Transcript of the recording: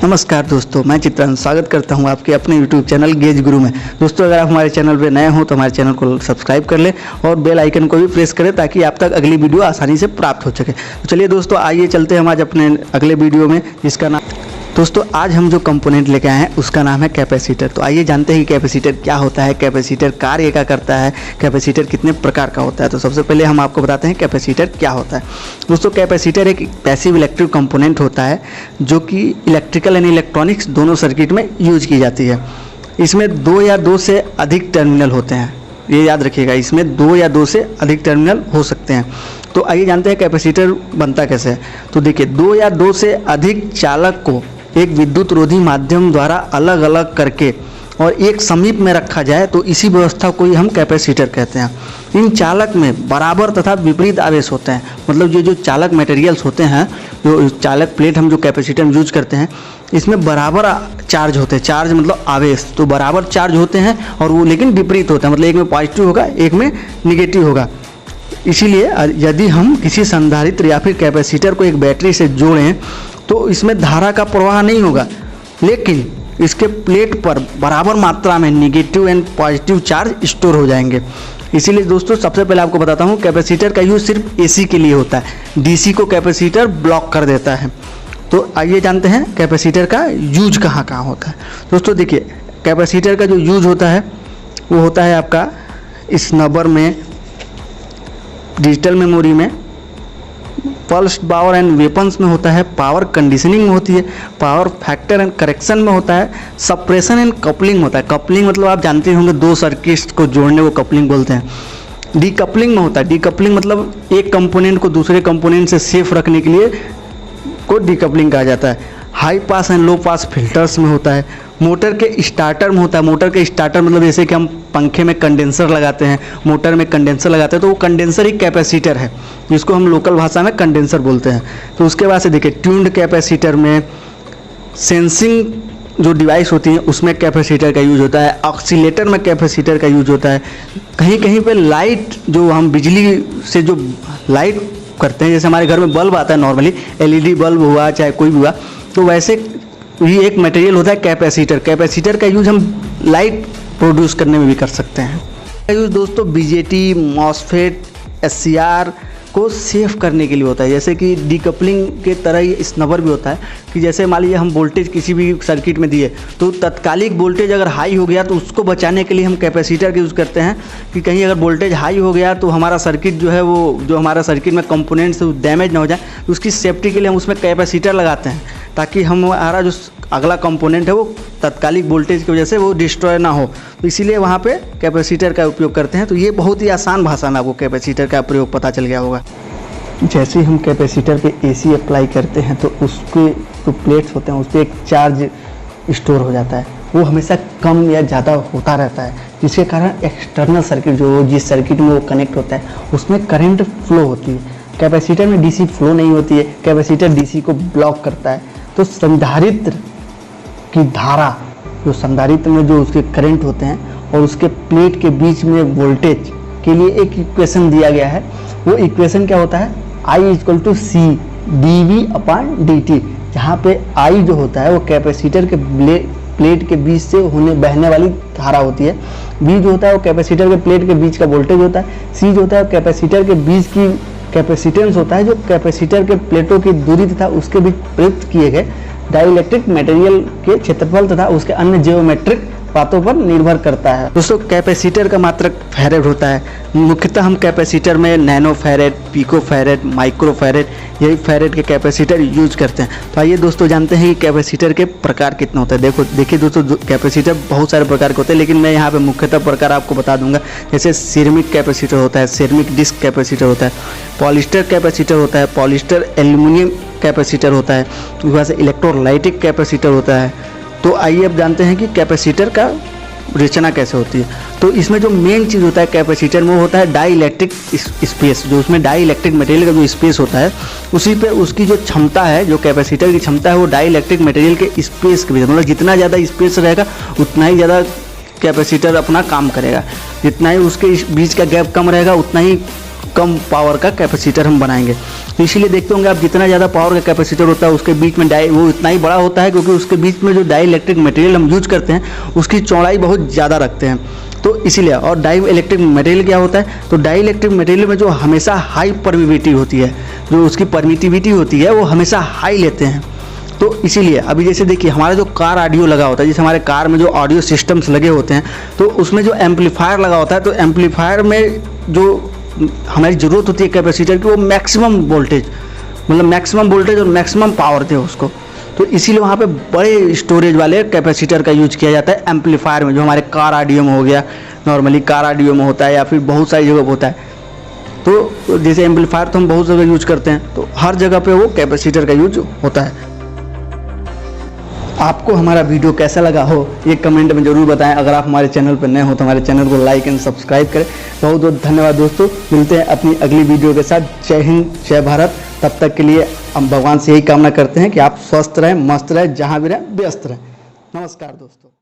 नमस्कार दोस्तों, मैं चित्रांश स्वागत करता हूं आपके अपने YouTube चैनल गेज गुरु में। दोस्तों, अगर आप हमारे चैनल पे नए हो तो हमारे चैनल को सब्सक्राइब कर लें और बेल आइकन को भी प्रेस करें ताकि आप तक अगली वीडियो आसानी से प्राप्त हो सके। तो चलिए दोस्तों, आइए चलते हैं हम आज अपने अगले वीडियो में, जिसका नाम दोस्तों आज हम जो कंपोनेंट लेके आए हैं उसका नाम है कैपेसिटर। तो आइए जानते हैं कि कैपेसिटर क्या होता है, कैपेसिटर कार्य क्या करता है, कैपेसिटर कितने प्रकार का होता है। तो सबसे पहले हम आपको बताते हैं कैपेसिटर क्या होता है। दोस्तों, कैपेसिटर एक पैसिव इलेक्ट्रिक कंपोनेंट होता है जो कि इलेक्ट्रिकल एंड इलेक्ट्रॉनिक्स दोनों सर्किट में यूज की जाती है। इसमें दो या दो से अधिक टर्मिनल होते हैं, ये याद रखिएगा, इसमें दो या दो से अधिक टर्मिनल हो सकते हैं। तो आइए जानते हैं कैपेसिटर बनता कैसे है। तो देखिए, दो या दो से अधिक चालक को एक विद्युत रोधी माध्यम द्वारा अलग अलग करके और एक समीप में रखा जाए तो इसी व्यवस्था को ही हम कैपेसिटर कहते हैं। इन चालक में बराबर तथा विपरीत आवेश होते हैं, मतलब ये जो चालक मटेरियल्स होते हैं, जो चालक प्लेट हम जो कैपेसिटर में यूज करते हैं, इसमें बराबर चार्ज होते हैं। चार्ज मतलब आवेश, तो बराबर चार्ज होते हैं और वो लेकिन विपरीत होता है, मतलब एक में पॉजिटिव होगा एक में निगेटिव होगा। इसीलिए यदि हम किसी संधारित्र या फिर कैपेसिटर को एक बैटरी से जोड़ें तो इसमें धारा का प्रवाह नहीं होगा, लेकिन इसके प्लेट पर बराबर मात्रा में negative and positive charge store हो जाएंगे। इसीलिए दोस्तों, सबसे पहले आपको बताता हूँ, कैपेसिटर का यूज सिर्फ एसी के लिए होता है, डीसी को कैपेसिटर ब्लॉक कर देता है। तो आइए जानते हैं कैपेसिटर का यूज कहाँ कहाँ होता है। दोस्तों देखिए, कैपेसिटर का जो यूज होता है वो होता है आपका स्नबर में, डिजिटल मेमोरी में, पल्स पावर एंड वेपन्स में होता है, पावर कंडीशनिंग में होती है, पावर फैक्टर एंड करेक्शन में होता है, सप्रेशन एंड कपलिंग होता है। कपलिंग मतलब आप जानते होंगे, दो सर्किट्स को जोड़ने को कपलिंग बोलते हैं। डीकपलिंग में होता है, डीकपलिंग मतलब एक कंपोनेंट को दूसरे कंपोनेंट से सेफ रखने के लिए को डीकपलिंग कहा जाता है। High pass and low pass filters में होता है। मोटर के स्टार्टर में होता है। मोटर के स्टार्टर मतलब जैसे कि हम पंखे में कंडेंसर लगाते हैं, मोटर में कंडेंसर लगाते हैं, तो वो कंडेंसर ही कैपेसिटर है, जिसको हम लोकल भाषा में कंडेंसर बोलते हैं। तो उसके बाद से देखिए, ट्यून्ड कैपेसिटर में सेंसिंग जो डिवाइस होती है उसमें कैपेसिटर का यूज होता है। ऑक्सीलेटर में कैपेसिटर का यूज होता है। कहीं कहीं पे लाइट, जो हम बिजली से जो लाइट करते हैं, जैसे हमारे घर में बल्ब आता है नॉर्मली, एलईडी बल्ब हुआ चाहे कोई भी हुआ, तो वैसे ये एक मटेरियल होता है कैपेसिटर। कैपेसिटर का यूज हम लाइट प्रोड्यूस करने में भी कर सकते हैं। यूज दोस्तों बीजेटी, मॉसफेट, एससीआर को सेव करने के लिए होता है। जैसे कि डीकपलिंग के तरह ही स्नबर भी होता है कि जैसे मान लीजिए हम वोल्टेज किसी भी सर्किट में दिए तो तत्कालिक वोल्टेज अगर हाई हो गया तो उसको बचाने के लिए हम कैपेसिटर का यूज़ करते हैं कि कहीं अगर वोल्टेज हाई हो गया तो हमारा सर्किट जो है वो जो हमारा सर्किट में कंपोनेंट्स डैमेज ना हो जाए, तो उसकी सेफ्टी के लिए हम उसमें कैपेसिटर लगाते हैं ताकि हमारा जो अगला कंपोनेंट है वो तत्कालिक वोल्टेज की वजह से वो डिस्ट्रॉय ना हो। तो इसीलिए वहाँ पे कैपेसिटर का उपयोग करते हैं। तो ये बहुत ही आसान भाषा में आपको कैपेसिटर का प्रयोग पता चल गया होगा। जैसे ही हम कैपेसिटर पे एसी अप्लाई करते हैं तो उसके जो प्लेट्स होते हैं उस पर एक चार्ज स्टोर हो जाता है, वो हमेशा कम या ज़्यादा होता रहता है, जिसके कारण एक्सटर्नल सर्किट जो जिस सर्किट में वो कनेक्ट होता है उसमें करंट फ्लो होती है। कैपेसिटर में डीसी फ्लो नहीं होती है, कैपेसिटर डीसी को ब्लॉक करता है। तो संधारित्र की धारा, जो संधारित्र में जो उसके करंट होते हैं और उसके प्लेट के बीच में वोल्टेज के लिए एक इक्वेशन दिया गया है। वो इक्वेशन क्या होता है, I = C dV/dt, जहाँ पे I जो होता है वो कैपेसिटर के प्लेट के बीच से बहने वाली धारा होती है, V जो होता है वो कैपेसिटर के प्लेट के बीच का वोल्टेज होता है, C जो होता है कैपेसिटर के बीच की कैपेसिटेंस होता है, जो कैपेसिटर के प्लेटों की दूरी तथा उसके बीच प्रयुक्त किए गए डाइलेक्ट्रिक मटेरियल के क्षेत्रफल तथा उसके अन्य जियोमेट्रिक बातों पर निर्भर करता है। दोस्तों, कैपेसिटर का मात्रक फैरेड होता है। मुख्यतः हम कैपेसिटर में nano farad, pico farad, micro farad, यही फैरेड के कैपेसिटर यूज करते हैं। तो आइए दोस्तों जानते हैं कि कैपेसिटर के प्रकार कितने होते हैं। देखिए दोस्तों, कैपेसिटर बहुत सारे प्रकार के होते हैं, लेकिन मैं यहाँ पे मुख्यतः प्रकार आपको बता दूंगा। जैसे सिरेमिक कैपेसिटर होता है, सिरेमिक डिस्क कैपेसिटर होता है, पॉलिस्टर कैपेसिटर होता है, पॉलिस्टर एल्यूमिनियम कैपेसिटर होता है, उसके बाद से इलेक्ट्रोलाइटिक कैपेसिटर होता है। तो आइए अब जानते हैं कि कैपेसिटर का रचना कैसे होती है। तो इसमें जो मेन चीज़ होता है कैपेसिटर में, वो होता है डाई इलेक्ट्रिक स्पेस। जो उसमें डाई इलेक्ट्रिक मटेरियल का जो स्पेस होता है, उसी पे उसकी जो क्षमता है, जो कैपेसिटर की क्षमता है, वो डाई इलेक्ट्रिक मटेरियल के स्पेस के बीच, मतलब जितना ज़्यादा स्पेस रहेगा उतना ही ज़्यादा कैपेसिटर अपना काम करेगा। जितना ही उसके बीच का गैप कम रहेगा उतना ही कम पावर का कैपेसिटर हम बनाएंगे। तो इसीलिए देखते होंगे आप जितना ज़्यादा पावर का कैपेसिटर होता है उसके बीच में वो इतना ही बड़ा होता है, क्योंकि उसके बीच में जो डाई इलेक्ट्रिक मटेरियल हम यूज करते हैं उसकी चौड़ाई बहुत ज़्यादा रखते हैं। तो इसीलिए, और डाई इलेक्ट्रिक मटेरियल क्या होता है, तो डाई इलेक्ट्रिक मटेरियल में जो हमेशा हाई परमिटिविटी होती है, जो उसकी परमिटिविटी होती है वो हमेशा हाई लेते हैं। तो इसीलिए अभी जैसे देखिए हमारा जो कार ऑडियो लगा होता है, जैसे हमारे कार में जो ऑडियो सिस्टम्स लगे होते हैं, तो उसमें जो एम्पलीफायर लगा होता है, तो एम्पलीफायर में जो हमारी ज़रूरत होती है कैपेसिटर की, वो मैक्सिमम वोल्टेज, मतलब मैक्सिमम वोल्टेज और मैक्सिमम पावर थे उसको। तो इसीलिए वहाँ पे बड़े स्टोरेज वाले कैपेसिटर का यूज किया जाता है एम्पलीफायर में, जो हमारे कार ऑडियो में हो गया, नॉर्मली कार ऑडियो में होता है या फिर बहुत सारी जगह होता है। तो जैसे एम्पलीफायर तो हम बहुत जगह यूज करते हैं, तो हर जगह पे वो कैपेसिटर का यूज होता है। आपको हमारा वीडियो कैसा लगा हो ये कमेंट में ज़रूर बताएं। अगर आप हमारे चैनल पर नए हो तो हमारे चैनल को लाइक एंड सब्सक्राइब करें। बहुत बहुत धन्यवाद दोस्तों, मिलते हैं अपनी अगली वीडियो के साथ। जय हिंद, जय भारत। तब तक के लिए हम भगवान से यही कामना करते हैं कि आप स्वस्थ रहें, मस्त रहें, जहाँ भी रहें व्यस्त रहें। नमस्कार दोस्तों।